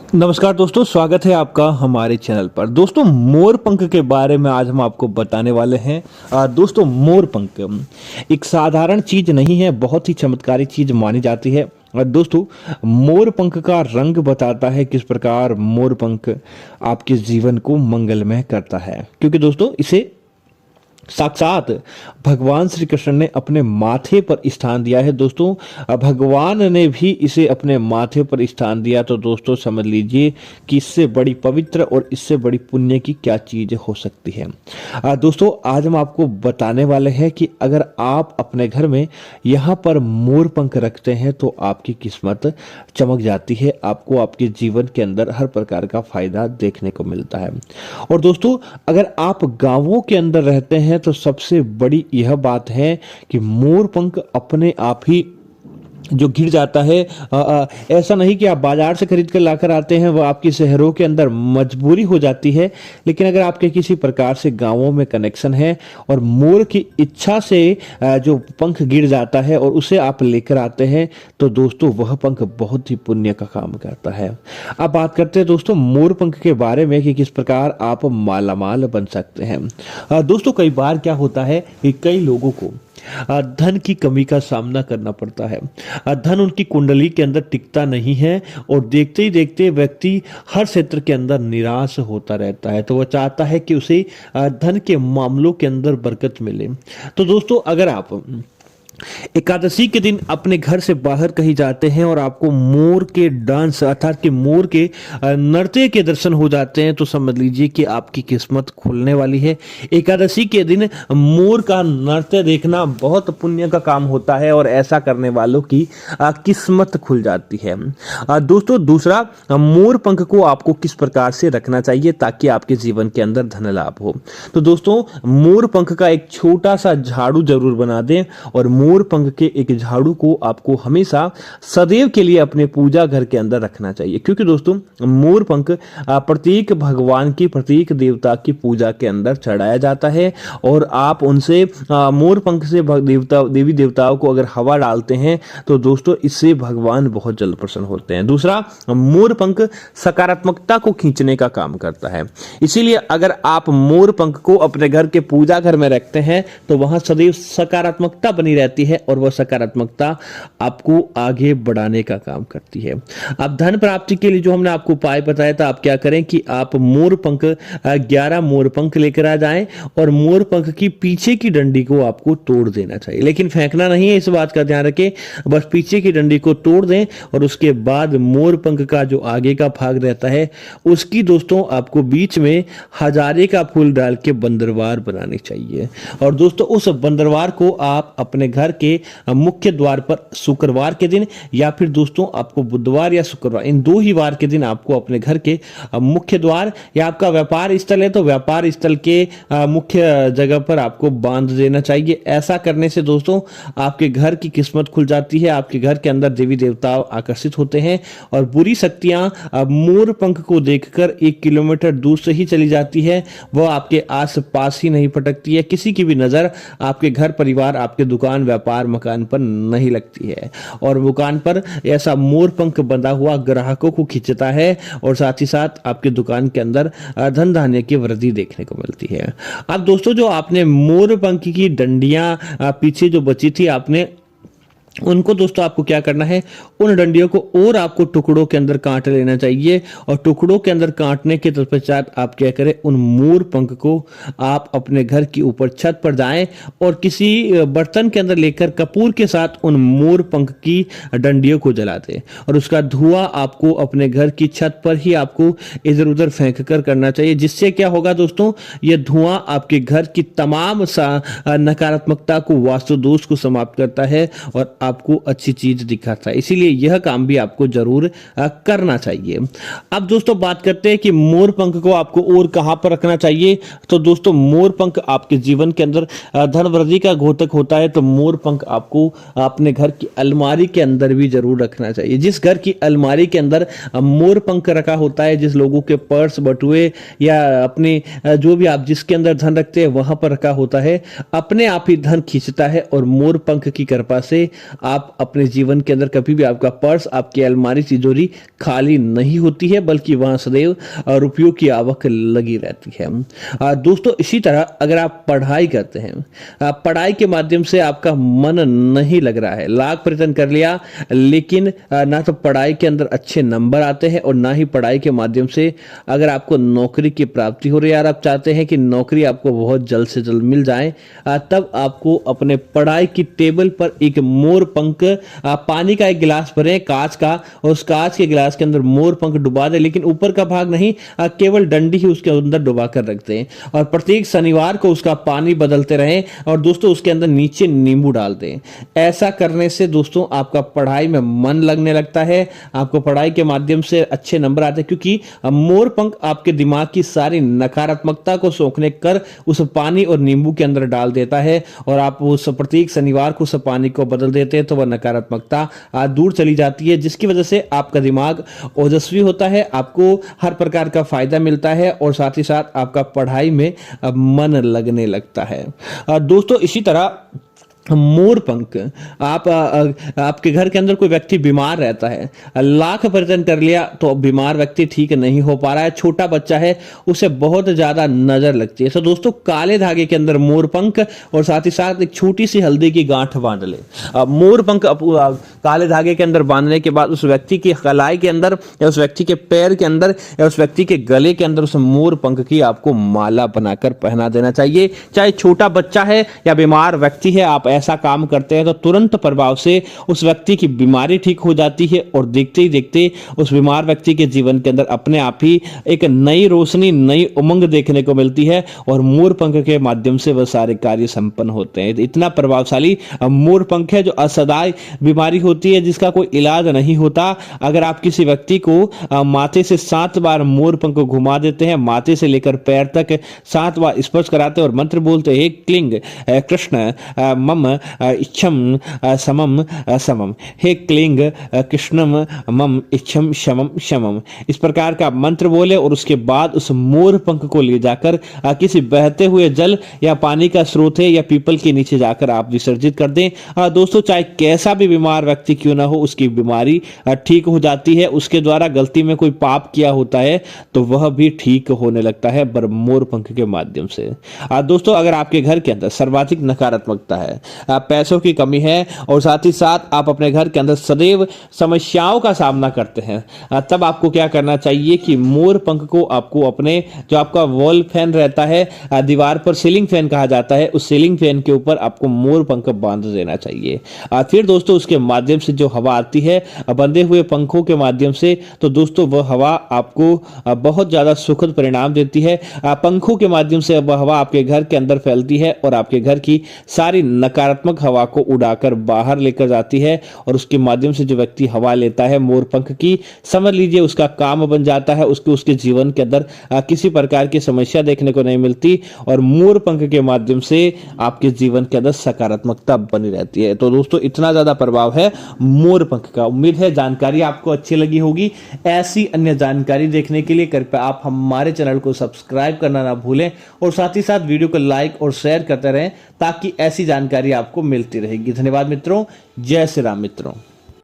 नमस्कार दोस्तों, स्वागत है आपका हमारे चैनल पर। दोस्तों, मोर पंख के बारे में आज हम आपको बताने वाले हैं। दोस्तों, मोर पंख एक साधारण चीज नहीं है, बहुत ही चमत्कारी चीज मानी जाती है। और दोस्तों, मोर पंख का रंग बताता है किस प्रकार मोर पंख आपके जीवन को मंगलमय करता है, क्योंकि दोस्तों इसे साक्षात भगवान श्री कृष्ण ने अपने माथे पर स्थान दिया है। दोस्तों, भगवान ने भी इसे अपने माथे पर स्थान दिया, तो दोस्तों समझ लीजिए कि इससे बड़ी पवित्र और इससे बड़ी पुण्य की क्या चीज हो सकती है। दोस्तों, आज हम आपको बताने वाले हैं कि अगर आप अपने घर में यहाँ पर मोर पंख रखते हैं तो आपकी किस्मत चमक जाती है, आपको आपके जीवन के अंदर हर प्रकार का फायदा देखने को मिलता है। और दोस्तों, अगर आप गांवों के अंदर रहते हैं तो सबसे बड़ी यह बात है कि मोर पंख अपने आप ही जो गिर जाता है। ऐसा नहीं कि आप बाजार से खरीद कर लाकर आते हैं, वह आपकी शहरों के अंदर मजबूरी हो जाती है। लेकिन अगर आपके किसी प्रकार से गांवों में कनेक्शन है और मोर की इच्छा से जो पंख गिर जाता है और उसे आप लेकर आते हैं, तो दोस्तों वह पंख बहुत ही पुण्य का काम करता है। अब बात करते हैं दोस्तों मोर पंख के बारे में कि किस प्रकार आप मालामाल बन सकते हैं। दोस्तों, कई बार क्या होता है कि कई लोगों को धन की कमी का सामना करना पड़ता है। धन उनकी कुंडली के अंदर टिकता नहीं है और देखते ही देखते व्यक्ति हर क्षेत्र के अंदर निराश होता रहता है, तो वह चाहता है कि उसे धन के मामलों के अंदर बरकत मिले। तो दोस्तों, अगर आप एकादशी के दिन अपने घर से बाहर कहीं जाते हैं और आपको मोर के डांस अर्थात कि मोर के नृत्य के दर्शन हो जाते हैं, तो समझ लीजिए कि आपकी किस्मत खुलने वाली है। एकादशी के दिन मोर का नृत्य देखना बहुत पुण्य का काम होता है और ऐसा करने वालों की किस्मत खुल जाती है। दोस्तों, दूसरा, मोर पंख को आपको किस प्रकार से रखना चाहिए ताकि आपके जीवन के अंदर धन लाभ हो। तो दोस्तों, मोर पंख का एक छोटा सा झाड़ू जरूर बना दें और मोर पंख के एक झाड़ू को आपको हमेशा सदैव के लिए अपने पूजा घर के अंदर रखना चाहिए, क्योंकि दोस्तों मोर पंख प्रत्येक भगवान की, प्रत्येक देवता की पूजा के अंदर चढ़ाया जाता है और आप उनसे मोर पंख से देवी देवताओं को अगर हवा डालते हैं तो दोस्तों इससे भगवान बहुत जल्द प्रसन्न होते हैं। दूसरा, मोर पंख सकारात्मकता को खींचने का काम करता है, इसीलिए अगर आप मोर पंख को अपने घर के पूजा घर में रखते हैं तो वहां सदैव सकारात्मकता बनी रहती है और वह सकारात्मकता आपको आगे बढ़ाने का काम करती है। अब धन प्राप्ति के लिए जो हमने आपको उपाय बताया था, आप क्या करें कि आप मोर पंख 11 मोर पंख लेकर आ जाएं और मोर पंख की पीछे की डंडी को आपको तोड़ देना चाहिए, लेकिन फेंकना नहीं है, इस बात का ध्यान रखें। बस पीछे की डंडी को तोड़ दें और उसके बाद मोर पंख का जो आगे का भाग रहता है उसकी दोस्तों आपको बीच में हजारे का फूल डाल के बंदरवार बनानी चाहिए। और दोस्तों उस बंदरवार को आप अपने घर के मुख्य द्वार पर शुक्रवार के दिन या फिर दोस्तों आपको बुधवार या शुक्रवार, इन दो ही वार के दिन आपको अपने घर के मुख्य द्वार या आपका व्यापार स्थल है तो व्यापार स्थल के मुख्य जगह पर आपको बांध देना चाहिए। ऐसा करने से दोस्तों आपके घर की किस्मत खुल जाती है, आपके घर के अंदर देवी देवता आकर्षित होते हैं और बुरी शक्तियां मोर पंख को देखकर 1 किलोमीटर दूर से ही चली जाती है, वह आपके आस पास ही नहीं पटकती है। किसी की भी नजर आपके घर परिवार, आपके दुकान, व्यापार, मकान पर नहीं लगती है और दुकान पर ऐसा मोर पंख बंधा हुआ ग्राहकों को खींचता है और साथ ही साथ आपके दुकान के अंदर धन धान्य की वृद्धि देखने को मिलती है। अब दोस्तों, जो आपने मोर पंख की डंडियां पीछे जो बची थी, आपने उनको दोस्तों आपको क्या करना है, उन डंडियों को और आपको टुकड़ों के अंदर काट लेना चाहिए और टुकड़ों के अंदर काटने के तत्पश्चात आप क्या करें, उन मोर पंख को आप अपने घर की ऊपर छत पर जाएं और किसी बर्तन के अंदर लेकर कपूर के साथ उन मोर पंख की डंडियों को जला दें और उसका धुआं आपको अपने घर की छत पर ही आपको इधर उधर फेंक कर करना चाहिए। जिससे क्या होगा दोस्तों, यह धुआं आपके घर की तमाम नकारात्मकता को, वास्तु दोष को समाप्त करता है और आपको अच्छी चीज दिखाता है, इसीलिए यह काम भी आपको जरूर करना चाहिए। अब दोस्तों बात करते हैं कि मोर पंख को आपको और कहां पर रखना चाहिए। तो दोस्तों मोर पंख आपके जीवन के अंदर धन वृद्धि का घोतक होता है, तो मोर पंख आपको अपने घर की अलमारी के अंदर भी जरूर रखना चाहिए। जिस घर की अलमारी के अंदर मोर पंख रखा होता है, जिस लोगों के पर्स, बटुए या अपने जो भी आप जिसके अंदर धन रखते हैं वहां पर रखा होता है, अपने आप ही धन खींचता है और मोर पंख की कृपा से आप अपने जीवन के अंदर कभी भी आपका पर्स, आपकी अलमारी, तिजोरी खाली नहीं होती है, बल्कि वहां सदैव रुपयों की आवक लगी रहती है। दोस्तों इसी तरह अगर आप पढ़ाई करते हैं, पढ़ाई के माध्यम से आपका मन नहीं लग रहा है, लाख प्रयत्न कर लिया लेकिन ना तो पढ़ाई के अंदर अच्छे नंबर आते हैं और ना ही पढ़ाई के माध्यम से अगर आपको नौकरी की प्राप्ति हो रही है, यार आप चाहते हैं कि नौकरी आपको बहुत जल्द से जल्द मिल जाए, तब आपको अपने पढ़ाई की टेबल पर एक मोर पंख, पानी का एक गिलास भरें कांच का, और उस कांच के गिलास के अंदर मोर पंख डुबा दें, लेकिन ऊपर का भाग नहीं, केवल डंडी ही उसके अंदर डुबा कर रखते हैं और प्रत्येक शनिवार को उसका पानी बदलते रहें और दोस्तों उसके अंदर नीचे नींबू डाल दें। ऐसा करने से दोस्तों आपका पढ़ाई में मन लगने लगता है, आपको पढ़ाई के माध्यम से अच्छे नंबर आते हैं, क्योंकि मोर पंख आपके दिमाग की सारी नकारात्मकता को सोखने कर उस पानी और नींबू के अंदर डाल देता है और आप उस प्रत्येक शनिवार को उस पानी को बदल देते हैं तो वह नकारात्मकता दूर चली जाती है, जिसकी वजह से आपका दिमाग ओजस्वी होता है, आपको हर प्रकार का फायदा मिलता है और साथ ही साथ आपका पढ़ाई में मन लगने लगता है। दोस्तों इसी तरह मोर पंख, आपके घर के अंदर कोई व्यक्ति बीमार रहता है, लाख प्रयत्न कर लिया तो बीमार व्यक्ति ठीक नहीं हो पा रहा है, छोटा बच्चा है उसे बहुत ज्यादा नजर लगती है, तो दोस्तों काले धागे के अंदर मोर पंख और साथ ही साथ एक छोटी सी हल्दी की गांठ बांध ले। मोर पंख काले धागे के अंदर बांधने के बाद उस व्यक्ति की कलाई के अंदर या उस व्यक्ति के पैर के अंदर या उस व्यक्ति के गले के अंदर उस मोर पंख की आपको माला बनाकर पहना देना चाहिए। चाहे छोटा बच्चा है या बीमार व्यक्ति है, आप ऐसा काम करते हैं तो तुरंत प्रभाव से उस व्यक्ति की बीमारी ठीक हो जाती है और देखते ही देखते उस बीमार व्यक्ति के जीवन के अंदर अपने आप ही एक नई रोशनी, नई उमंग देखने को मिलती है और मोर पंख के माध्यम से वह सारे कार्य संपन्न होते हैं। इतना प्रभावशाली मोर पंख है जो असदाय बीमारी होती है जिसका कोई इलाज नहीं होता। अगर आप किसी व्यक्ति को माथे से 7 बार मोर पंख घुमा देते हैं, माथे से लेकर पैर तक 7 बार स्पर्श कराते हैं और मंत्र बोलते हैं, क्लिंग कृष्ण मम इच्छम समम समम, हे क्लिंग कृष्णम मम इच्छम शमम शमम, इस प्रकार का मंत्र बोले और उसके बाद उस मोर पंख को ले जाकर किसी बहते हुए जल या पानी का स्रोत है या पीपल के नीचे जाकर आप विसर्जित कर दें। दोस्तों चाहे कैसा भी बीमार व्यक्ति क्यों ना हो, उसकी बीमारी ठीक हो जाती है। उसके द्वारा गलती में कोई पाप किया होता है तो वह भी ठीक होने लगता है मोर पंख के माध्यम से। दोस्तों अगर आपके घर के अंदर सर्वाधिक नकारात्मकता है, पैसों की कमी है और साथ ही साथ आप अपने घर के अंदर सदैव समस्याओं का सामना करते हैं, तब आपको क्या करना चाहिए कि मोर पंख को आपको अपने जो आपका वॉल फैन रहता है, दीवार पर सीलिंग फैन कहा जाता है, उस सीलिंग फैन के ऊपर आपको मोर पंख बांध देना चाहिए। फिर दोस्तों उसके माध्यम से जो हवा आती है बंधे हुए पंखों के माध्यम से, तो दोस्तों वह हवा आपको बहुत ज्यादा सुखद परिणाम देती है। पंखों के माध्यम से वह हवा आपके घर के अंदर फैलती है और आपके घर की सारी नकारात्मक हवा को उड़ाकर बाहर लेकर जाती है और उसके माध्यम से जो व्यक्ति हवा लेता है मोर पंख की, समझ लीजिए उसका काम बन जाता है, उसके जीवन के अंदर किसी प्रकार की समस्या देखने को नहीं मिलती और मोर पंख के माध्यम से आपके जीवन के अंदर सकारात्मकता बनी रहती है। तो दोस्तों इतना ज्यादा प्रभाव है मोर पंख का। उम्मीद है जानकारी आपको अच्छी लगी होगी। ऐसी अन्य जानकारी देखने के लिए कृपया आप हमारे चैनल को सब्सक्राइब करना ना भूलें और साथ ही साथ वीडियो को लाइक और शेयर करते रहें ताकि ऐसी जानकारी आपको मिलती रहेगी। धन्यवाद मित्रों, जय श्री राम मित्रों।